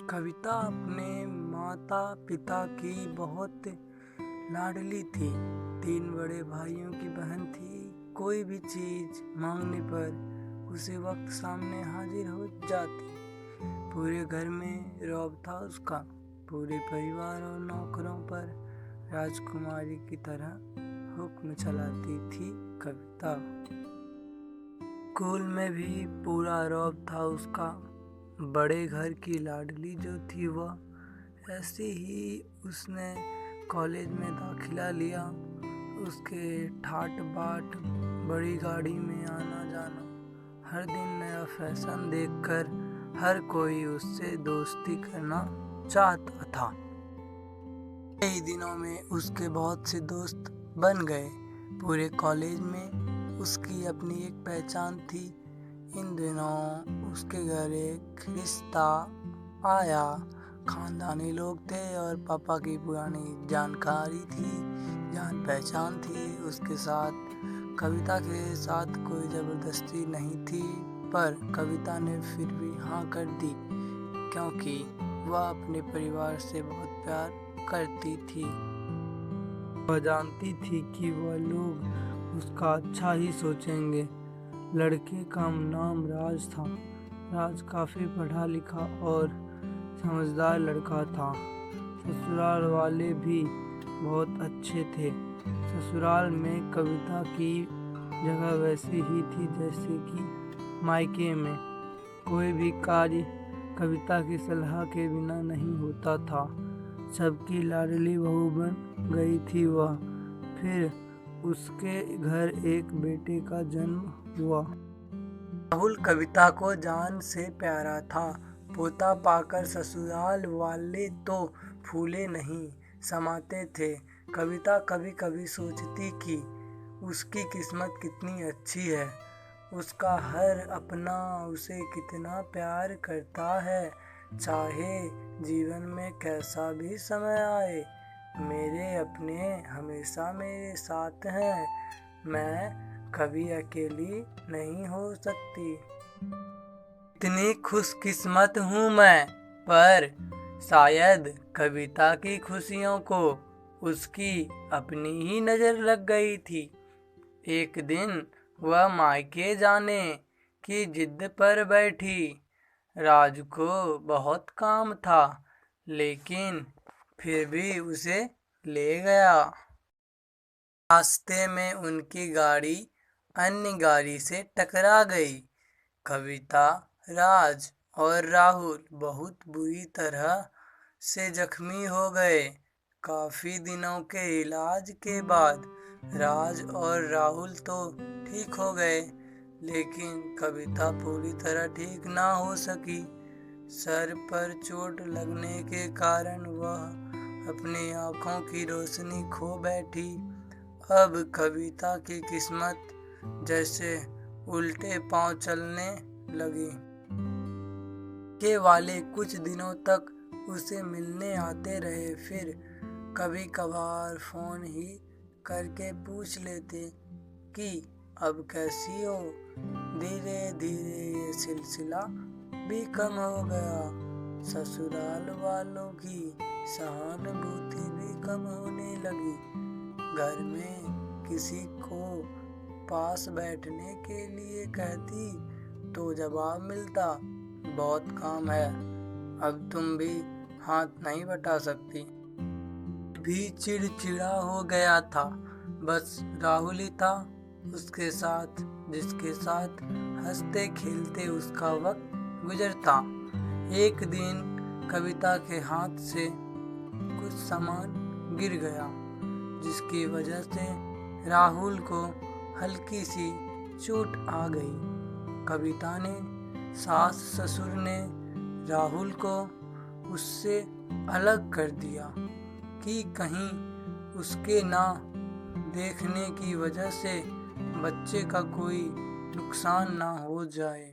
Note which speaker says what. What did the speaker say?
Speaker 1: कविता अपने माता पिता की बहुत लाडली थी। 3 बड़े भाइयों की बहन थी। कोई भी चीज मांगने पर उसी वक्त सामने हाजिर हो जाती। पूरे घर में रौब था उसका। पूरे परिवार और नौकरों पर राजकुमारी की तरह हुक्म चलाती थी कविता। स्कूल में भी पूरा रौब था उसका। बड़े घर की लाडली जो थी वह, ऐसी ही उसने कॉलेज में दाखिला लिया। उसके ठाट बाट, बड़ी गाड़ी में आना जाना, हर दिन नया फैशन देखकर हर कोई उससे दोस्ती करना चाहता था। कई दिनों में उसके बहुत से दोस्त बन गए। पूरे कॉलेज में उसकी अपनी एक पहचान थी। इन दिनों उसके घर एक रिश्ता आया। खानदानी लोग थे और पापा की पुरानी जानकारी थी, जान पहचान थी। उसके साथ कविता के साथ कोई ज़बरदस्ती नहीं थी, पर कविता ने फिर भी हाँ कर दी, क्योंकि वह अपने परिवार से बहुत प्यार करती थी। वह जानती थी कि वह लोग उसका अच्छा ही सोचेंगे। लड़के का नाम राज था। राज काफी पढ़ा लिखा और समझदार लड़का था। ससुराल वाले भी बहुत अच्छे थे। ससुराल में कविता की जगह वैसी ही थी जैसे कि मायके में। कोई भी कार्य कविता की सलाह के बिना नहीं होता था। सबकी लाडली बहू बन गई थी वह। फिर उसके घर एक बेटे का जन्म हुआ। राहुल कविता को जान से प्यारा था। पोता पाकर ससुराल वाले तो फूले नहीं समाते थे। कविता कभी कभी सोचती कि उसकी किस्मत कितनी अच्छी है। उसका हर अपना उसे कितना प्यार करता है। चाहे जीवन में कैसा भी समय आए, मेरे अपने हमेशा मेरे साथ हैं। मैं कभी अकेली नहीं हो सकती। इतनी खुशकिस्मत हूँ मैं, पर शायद कविता की खुशियों को उसकी अपनी ही नजर लग गई थी। एक दिन वह मायके जाने की जिद पर बैठी। राज को बहुत काम था, लेकिन फिर भी उसे ले गया। रास्ते में उनकी गाड़ी अन्य गाड़ी से टकरा गई। कविता, राज और राहुल बहुत बुरी तरह से जख्मी हो गए। काफी दिनों के इलाज के बाद राज और राहुल तो ठीक हो गए, लेकिन कविता पूरी तरह ठीक ना हो सकी। सर पर चोट लगने के कारण वह अपनी आंखों की रोशनी खो बैठी। अब कविता की किस्मत जैसे उल्टे पांव चलने लगी। के वाले कुछ दिनों तक उसे मिलने आते रहे। फिर कभी कभार फोन ही करके पूछ लेते कि अब कैसी हो। धीरे धीरे ये सिलसिला भी कम हो गया। ससुराल वालों की सहानुभूति भी कम होने लगी। घर में किसी को पास बैठने के लिए कहती तो जवाब मिलता, बहुत काम है, अब तुम भी हाथ नहीं बटा सकती। भी चिड़चिड़ा हो गया था। बस राहुल ही था उसके साथ, जिसके साथ हंसते खेलते उसका वक्त गुजरता। एक दिन कविता के हाथ से कुछ सामान गिर गया, जिसकी वजह से राहुल को हल्की सी चोट आ गई। कविता ने, सास ससुर ने राहुल को उससे अलग कर दिया कि कहीं उसके ना देखने की वजह से बच्चे का कोई नुकसान ना हो जाए।